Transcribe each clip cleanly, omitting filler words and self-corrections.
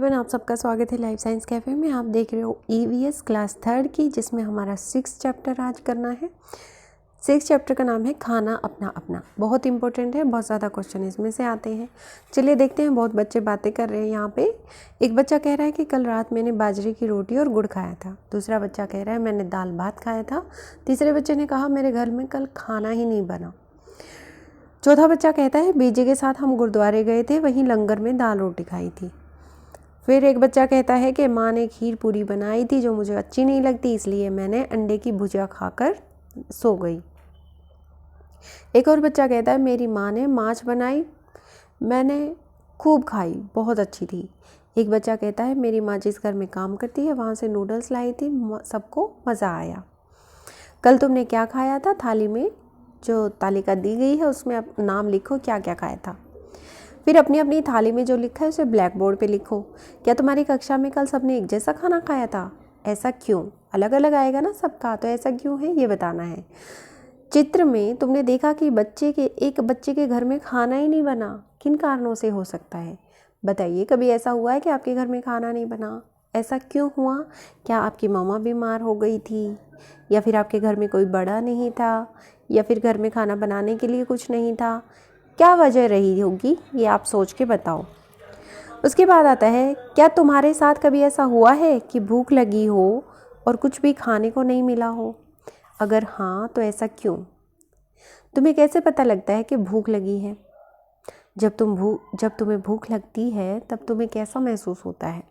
Everyone, आप सबका स्वागत है लाइफ साइंस कैफ़े में। आप देख रहे हो ईवीएस क्लास 3 की, जिसमें हमारा 6 चैप्टर आज करना है। 6 चैप्टर का नाम है खाना अपना अपना। बहुत इंपॉर्टेंट है, बहुत ज़्यादा क्वेश्चन इसमें से आते हैं। चलिए देखते हैं। बहुत बच्चे बातें कर रहे हैं यहाँ पे। एक बच्चा कह रहा है कि कल रात मैंने बाजरे की रोटी और गुड़ खाया था। दूसरा बच्चा कह रहा है मैंने दाल भात खाया था। तीसरे बच्चे ने कहा मेरे घर में कल खाना ही नहीं बना। चौथा बच्चा कहता है बीजे के साथ हम गुरुद्वारे गए थे, वहीं लंगर में दाल रोटी खाई थी। फिर एक बच्चा कहता है कि माँ ने खीर पूरी बनाई थी जो मुझे अच्छी नहीं लगती, इसलिए मैंने अंडे की भुजिया खाकर सो गई। एक और बच्चा कहता है मेरी माँ ने माछ बनाई, मैंने खूब खाई, बहुत अच्छी थी। एक बच्चा कहता है मेरी माँ जिस घर में काम करती है वहाँ से नूडल्स लाई थी, सबको मज़ा आया। कल तुमने क्या खाया था? थाली में जो तालिका दी गई है उसमें आप नाम लिखो क्या क्या खाया था। फिर अपनी अपनी थाली में जो लिखा है उसे ब्लैक बोर्ड पे लिखो। क्या तुम्हारी कक्षा में कल सबने एक जैसा खाना खाया था? ऐसा क्यों? अलग अलग आएगा ना सबका, तो ऐसा क्यों है ये बताना है। चित्र में तुमने देखा कि एक बच्चे के घर में खाना ही नहीं बना, किन कारणों से हो सकता है बताइए। कभी ऐसा हुआ है कि आपके घर में खाना नहीं बना? ऐसा क्यों हुआ? क्या आपकी मम्मा बीमार हो गई थी, या फिर आपके घर में कोई बड़ा नहीं था, या फिर घर में खाना बनाने के लिए कुछ नहीं था? क्या वजह रही होगी, ये आप सोच के बताओ। उसके बाद आता है क्या तुम्हारे साथ कभी ऐसा हुआ है कि भूख लगी हो और कुछ भी खाने को नहीं मिला हो? अगर हाँ तो ऐसा क्यों? तुम्हें कैसे पता लगता है कि भूख लगी है? जब तुम्हें भूख लगती है तब तुम्हें कैसा महसूस होता है?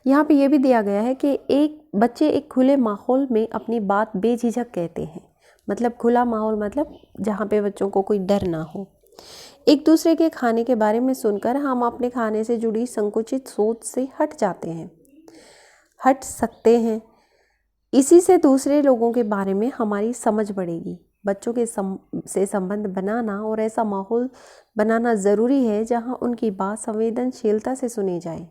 यहाँ पे ये भी दिया गया है कि बच्चे एक खुले माहौल में अपनी बात बेझिझक कहते हैं। मतलब खुला माहौल मतलब जहाँ पे बच्चों को कोई डर ना हो। एक दूसरे के खाने के बारे में सुनकर हम अपने खाने से जुड़ी संकुचित सोच से हट सकते हैं। इसी से दूसरे लोगों के बारे में हमारी समझ बढ़ेगी। बच्चों के से संबंध बनाना और ऐसा माहौल बनाना ज़रूरी है जहाँ उनकी बात संवेदनशीलता से सुनी जाए।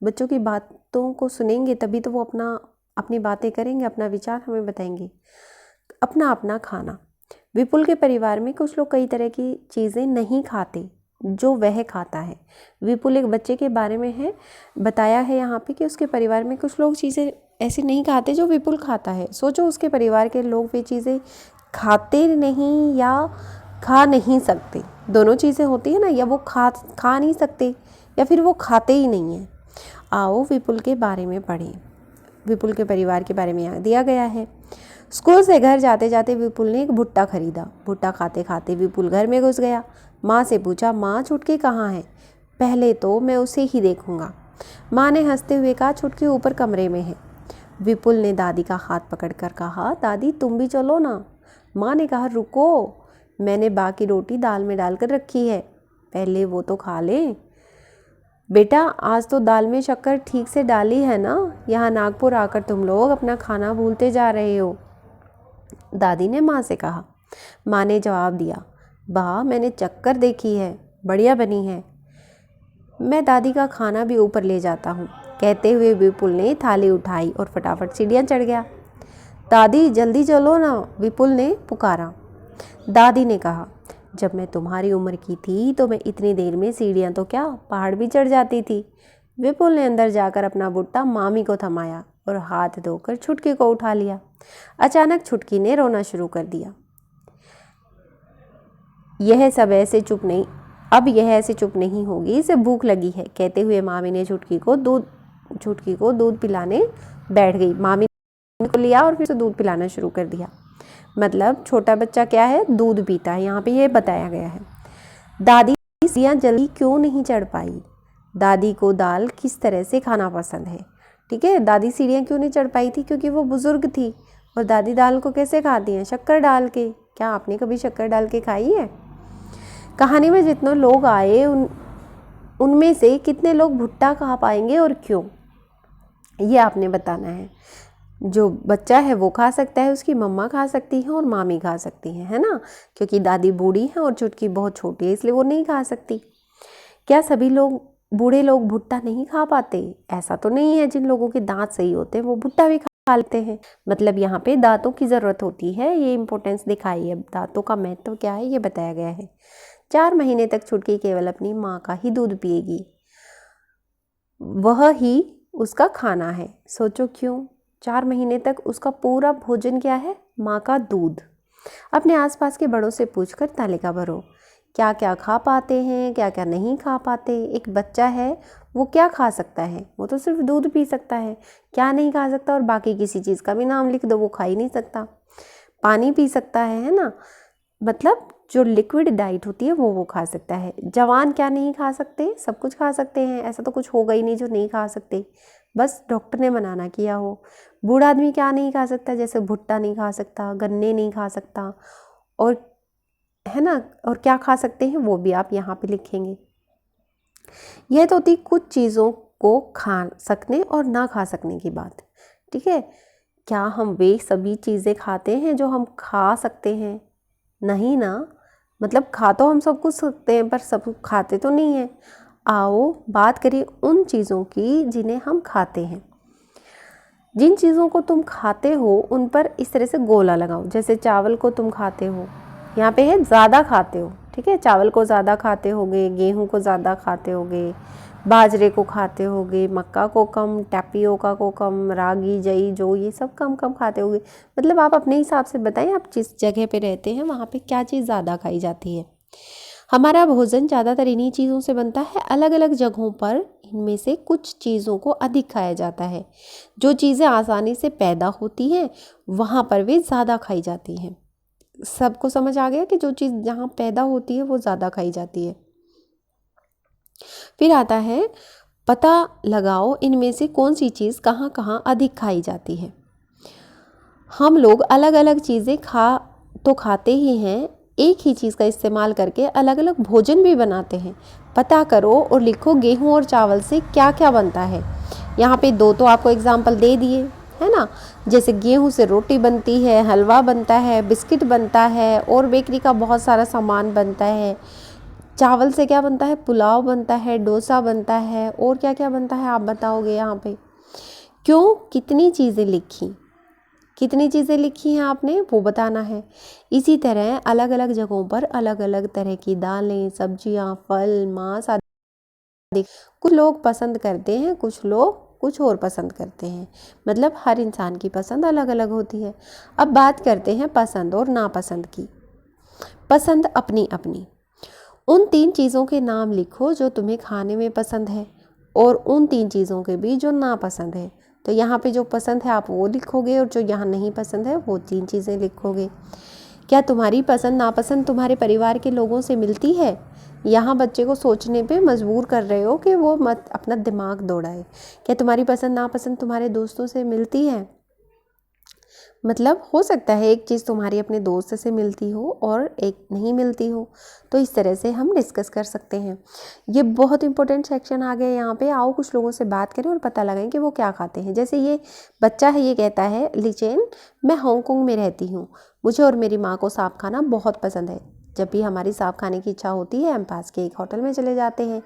बच्चों की बातों को सुनेंगे तभी तो वो अपनी बातें करेंगे, अपना विचार हमें बताएंगे। अपना अपना खाना। विपुल के परिवार में कुछ लोग कई तरह की चीज़ें नहीं खाते जो वह खाता है। विपुल एक बच्चे के बारे में बताया है यहाँ पे कि उसके परिवार में कुछ लोग चीज़ें ऐसी नहीं खाते जो विपुल खाता है। सोचो उसके परिवार के लोग वे चीज़ें खाते नहीं या खा नहीं सकते। दोनों चीज़ें होती है ना, या वो खा नहीं सकते या फिर वो खाते ही नहीं हैं। आओ विपुल के बारे में पढ़ें। विपुल के परिवार के बारे में यहाँ दिया गया है। स्कूल से घर जाते जाते विपुल ने एक भुट्टा खरीदा। भुट्टा खाते खाते विपुल घर में घुस गया। माँ से पूछा माँ छुटकी कहाँ है? पहले तो मैं उसे ही देखूंगा। माँ ने हंसते हुए कहा छुटकी ऊपर कमरे में है। विपुल ने दादी का हाथ पकड़कर कहा दादी तुम भी चलो ना। माँ ने कहा रुको, मैंने बाकी रोटी दाल में डालकर रखी है, पहले वो तो खा ले। बेटा आज तो दाल में शक्कर ठीक से डाली है ना? यहाँ नागपुर आकर तुम लोग अपना खाना भूलते जा रहे हो, दादी ने माँ से कहा। माँ ने जवाब दिया वाह मैंने चक्कर देखी है, बढ़िया बनी है, मैं दादी का खाना भी ऊपर ले जाता हूँ। कहते हुए विपुल ने थाली उठाई और फटाफट सीढ़ियाँ चढ़ गया। दादी जल्दी चलो ना, विपुल ने पुकारा। दादी ने कहा जब मैं तुम्हारी उम्र की थी तो मैं इतनी देर में सीढ़ियाँ तो क्या पहाड़ भी चढ़ जाती थी। विपुल ने अंदर जाकर अपना भुट्टा मामी को थमाया और हाथ धोकर छुटकी को उठा लिया। अचानक छुटकी ने रोना शुरू कर दिया। यह ऐसे चुप नहीं होगी, इसे भूख लगी है। कहते हुए मामी ने छुटकी को दूध पिलाने बैठ गई। मामी ने को लिया और फिर से दूध पिलाना शुरू कर दिया। मतलब छोटा बच्चा क्या है, दूध पीता है, यहाँ पे ये बताया गया है। दादी सीढ़ियाँ जल्दी क्यों नहीं चढ़ पाई? दादी को दाल किस तरह से खाना पसंद है। ठीक है, दादी सीढ़ियाँ क्यों नहीं चढ़ पाई थी? क्योंकि वो बुजुर्ग थी। और दादी दाल को कैसे खाती हैं? शक्कर डाल के। क्या आपने कभी शक्कर डाल के खाई है? कहानी में जितने लोग आए उनमें से कितने लोग भुट्टा खा पाएंगे और क्यों, ये आपने बताना है। जो बच्चा है वो खा सकता है, उसकी मम्मा खा सकती है और मामी खा सकती है ना, क्योंकि दादी बूढ़ी है और चुटकी बहुत छोटी है इसलिए वो नहीं खा सकती। क्या सभी बूढ़े लोग भुट्टा नहीं खा पाते? ऐसा तो नहीं है। जिन लोगों के दांत सही होते हैं वो भुट्टा भी खा लेते हैं। मतलब यहाँ पे दांतों की ज़रूरत होती है, ये इंपॉर्टेंस दिखाई है। दांतों का महत्व क्या है ये बताया गया है। 4 महीने तक छुटकी केवल अपनी माँ का ही दूध पिएगी। वह ही उसका खाना है। सोचो क्यों? 4 महीने तक उसका पूरा भोजन क्या है? माँ का दूध। अपने आसपास के बड़ों से पूछकर तालिका भरो, क्या क्या खा पाते हैं, क्या क्या नहीं खा पाते। एक बच्चा है, वो क्या खा सकता है? वो तो सिर्फ दूध पी सकता है। क्या नहीं खा सकता? और बाकी किसी चीज़ का भी नाम लिख दो, वो खा ही नहीं सकता। पानी पी सकता है ना? मतलब जो लिक्विड डाइट होती है वो खा सकता है। जवान क्या नहीं खा सकते? सब कुछ खा सकते हैं। ऐसा तो कुछ होगा ही नहीं जो नहीं खा सकते, बस डॉक्टर ने मना ना किया हो। बूढ़ा आदमी क्या नहीं खा सकता? जैसे भुट्टा नहीं खा सकता, गन्ने नहीं खा सकता, और है ना, और क्या खा सकते हैं वो भी आप यहाँ पे लिखेंगे। यह तो होती कुछ चीज़ों को खा सकने और ना खा सकने की बात, ठीक है। क्या हम वे सभी चीज़ें खाते हैं जो हम खा सकते हैं? नहीं ना, मतलब खा तो हम सब कुछ सकते हैं पर सब खाते तो नहीं हैं। आओ बात करिए उन चीज़ों की जिन्हें हम खाते हैं। जिन चीज़ों को तुम खाते हो उन पर इस तरह से गोला लगाओ। जैसे चावल को तुम खाते हो, यहाँ पे है ज़्यादा खाते हो, ठीक है। चावल को ज़्यादा खाते होगे, गेहूँ को ज़्यादा खाते होगे, बाजरे को खाते होगे, मक्का को कम, टैपियोका को कम, रागी, जई, जो ये सब कम कम खाते होगे। मतलब आप अपने हिसाब से बताएं आप जिस जगह पे रहते हैं वहाँ पे क्या चीज़ ज़्यादा खाई जाती है। हमारा भोजन ज़्यादातर इन्हीं चीज़ों से बनता है। अलग अलग जगहों पर इनमें से कुछ चीज़ों को अधिक खाया जाता है। जो चीज़ें आसानी से पैदा होती हैं वहाँ पर वे ज़्यादा खाई जाती हैं। सबको समझ आ गया कि जो चीज़ जहाँ पैदा होती है वो ज़्यादा खाई जाती है। फिर आता है पता लगाओ इनमें से कौन सी चीज़ कहाँ कहाँ अधिक खाई जाती है। हम लोग अलग अलग चीज़ें खाते ही हैं, एक ही चीज़ का इस्तेमाल करके अलग अलग भोजन भी बनाते हैं। पता करो और लिखो गेहूं और चावल से क्या क्या बनता है। यहाँ पे 2 तो आपको एग्जाम्पल दे दिए, है ना। जैसे गेहूं से रोटी बनती है, हलवा बनता है, बिस्किट बनता है और बेकरी का बहुत सारा सामान बनता है। चावल से क्या बनता है? पुलाव बनता है, डोसा बनता है, और क्या क्या बनता है आप बताओगे यहाँ पे। क्यों? कितनी चीज़ें लिखी, कितनी चीज़ें लिखी हैं आपने वो बताना है। इसी तरह अलग अलग जगहों पर अलग अलग तरह की दालें, सब्जियां, फल, मांस आदि कुछ लोग पसंद करते हैं, कुछ लोग कुछ और पसंद करते हैं। मतलब हर इंसान की पसंद अलग अलग होती है। अब बात करते हैं पसंद और नापसंद की। पसंद अपनी अपनी। उन 3 चीज़ों के नाम लिखो जो तुम्हें खाने में पसंद है और उन 3 चीज़ों के भी जो नापसंद है। तो यहाँ पे जो पसंद है आप वो लिखोगे और जो यहाँ नहीं पसंद है वो 3 चीज़ें लिखोगे। क्या तुम्हारी पसंद नापसंद तुम्हारे परिवार के लोगों से मिलती है? यहाँ बच्चे को सोचने पे मजबूर कर रहे हो कि वो मत अपना दिमाग दौड़ाए। क्या तुम्हारी पसंद नापसंद तुम्हारे दोस्तों से मिलती है? मतलब हो सकता है एक चीज़ तुम्हारी अपने दोस्त से मिलती हो और एक नहीं मिलती हो, तो इस तरह से हम डिस्कस कर सकते हैं। ये बहुत इंपॉर्टेंट सेक्शन आ गया यहाँ पे। आओ कुछ लोगों से बात करें और पता लगाएं कि वो क्या खाते हैं। जैसे ये बच्चा है, ये कहता है लिचेन, मैं हांगकांग में रहती हूँ, मुझे और मेरी माँ को सांप खाना बहुत पसंद है। जब भी हमारी सांप खाने की इच्छा होती है हम पास के एक होटल में चले जाते हैं,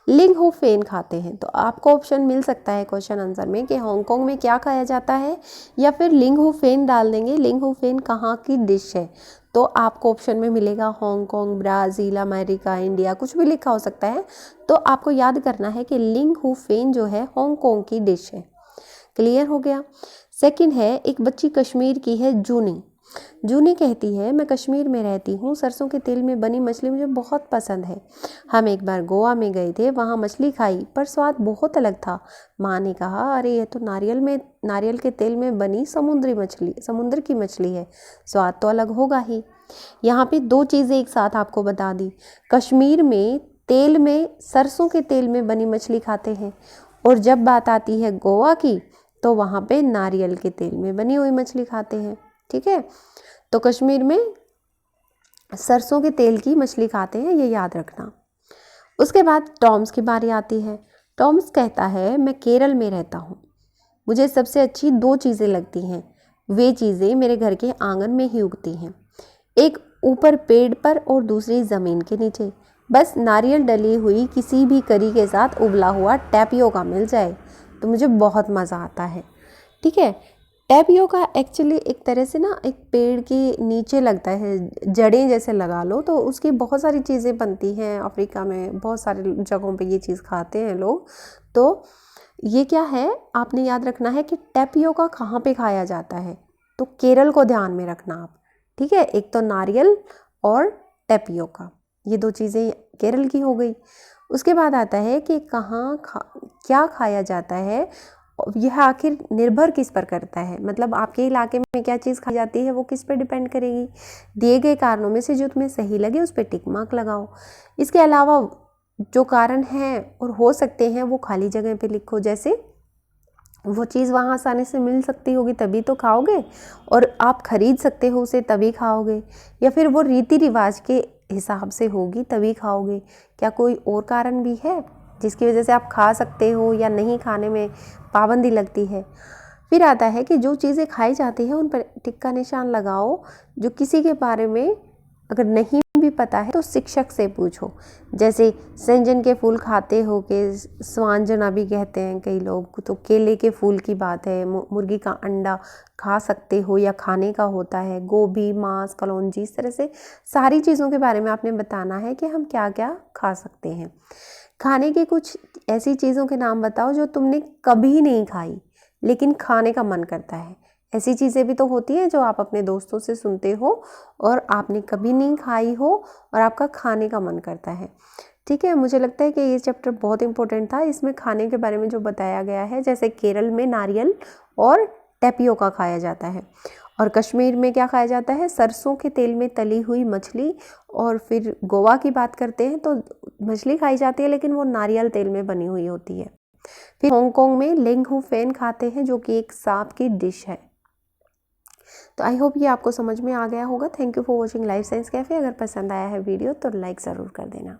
लिंग हू फेन खाते हैं। तो आपको ऑप्शन मिल सकता है क्वेश्चन आंसर में कि हांगकांग में क्या खाया जाता है, या फिर लिंग हू फेन डाल देंगे। लिंग हू फेन कहाँ की डिश है, तो आपको ऑप्शन में मिलेगा हांगकांग, ब्राज़ील, अमेरिका, इंडिया, कुछ भी लिखा हो सकता है। तो आपको याद करना है कि लिंग हू फेन जो है हांगकांग की डिश है। क्लियर हो गया। सेकंड है, एक बच्ची कश्मीर की है, जूनी। जूनी कहती है मैं कश्मीर में रहती हूँ, सरसों के तेल में बनी मछली मुझे बहुत पसंद है। हम एक बार गोवा में गए थे, वहाँ मछली खाई पर स्वाद बहुत अलग था। माँ ने कहा अरे ये तो नारियल के तेल में बनी समुद्र की मछली है, स्वाद तो अलग होगा ही। यहाँ पे 2 चीज़ें एक साथ आपको बता दी। कश्मीर में तेल में, सरसों के तेल में बनी मछली खाते हैं, और जब बात आती है गोवा की तो वहाँ पे नारियल के तेल में बनी हुई मछली खाते हैं। ठीक है, तो कश्मीर में सरसों के तेल की मछली खाते हैं, ये याद रखना। उसके बाद टॉम्स की बारी आती है। टॉम्स कहता है मैं केरल में रहता हूँ, मुझे सबसे अच्छी 2 चीज़ें लगती हैं, वे चीज़ें मेरे घर के आंगन में ही उगती हैं, एक ऊपर पेड़ पर और दूसरी ज़मीन के नीचे। बस नारियल डली हुई किसी भी करी के साथ उबला हुआ टैपियोका मिल जाए तो मुझे बहुत मज़ा आता है। ठीक है, टैपियोका एक्चुअली एक तरह से ना एक पेड़ के नीचे लगता है, जड़ें जैसे लगा लो, तो उसकी बहुत सारी चीज़ें बनती हैं। अफ्रीका में बहुत सारे जगहों पे ये चीज़ खाते हैं लोग, तो ये क्या है, आपने याद रखना है कि टैपियोका कहाँ पे खाया जाता है, तो केरल को ध्यान में रखना आप, ठीक है। एक तो नारियल और टैपियोका, ये दो चीज़ें केरल की हो गई। उसके बाद आता है कि क्या खाया जाता है, यह आखिर निर्भर किस पर करता है, मतलब आपके इलाके में क्या चीज़ खाई जाती है वो किस पर डिपेंड करेगी। दिए गए कारणों में से जो तुम्हें सही लगे उस पर टिक मार्क लगाओ। इसके अलावा जो कारण हैं और हो सकते हैं वो खाली जगह पे लिखो, जैसे वो चीज़ वहाँ आसानी से मिल सकती होगी तभी तो खाओगे, और आप खरीद सकते हो उसे तभी खाओगे, या फिर वो रीति रिवाज के हिसाब से होगी तभी खाओगे। क्या कोई और कारण भी है जिसकी वजह से आप खा सकते हो या नहीं खाने में पाबंदी लगती है। फिर आता है कि जो चीज़ें खाई जाती हैं उन पर टिक का निशान लगाओ। जो किसी के बारे में अगर नहीं भी पता है तो शिक्षक से पूछो, जैसे संजन के फूल खाते हो के स्वांजना भी कहते हैं कई लोग, तो केले के फूल की बात है, मुर्गी का अंडा खा सकते हो या खाने का होता है, गोभी, मांस, कलौंजी, इस तरह से सारी चीज़ों के बारे में आपने बताना है कि हम क्या क्या खा सकते हैं। खाने की कुछ ऐसी चीज़ों के नाम बताओ जो तुमने कभी नहीं खाई लेकिन खाने का मन करता है। ऐसी चीज़ें भी तो होती हैं जो आप अपने दोस्तों से सुनते हो और आपने कभी नहीं खाई हो और आपका खाने का मन करता है, ठीक है। मुझे लगता है कि ये चैप्टर बहुत इंपॉर्टेंट था। इसमें खाने के बारे में जो बताया गया है, जैसे केरल में नारियल और टैपियोका खाया जाता है, और कश्मीर में क्या खाया जाता है, सरसों के तेल में तली हुई मछली। और फिर गोवा की बात करते हैं तो मछली खाई जाती है लेकिन वो नारियल तेल में बनी हुई होती है। फिर हांगकांग में लेंग हू फेन खाते हैं जो कि एक सांप की डिश है। तो आई होप ये आपको समझ में आ गया होगा। Thank you for watching life science cafe. अगर पसंद आया है वीडियो तो लाइक ज़रूर कर देना।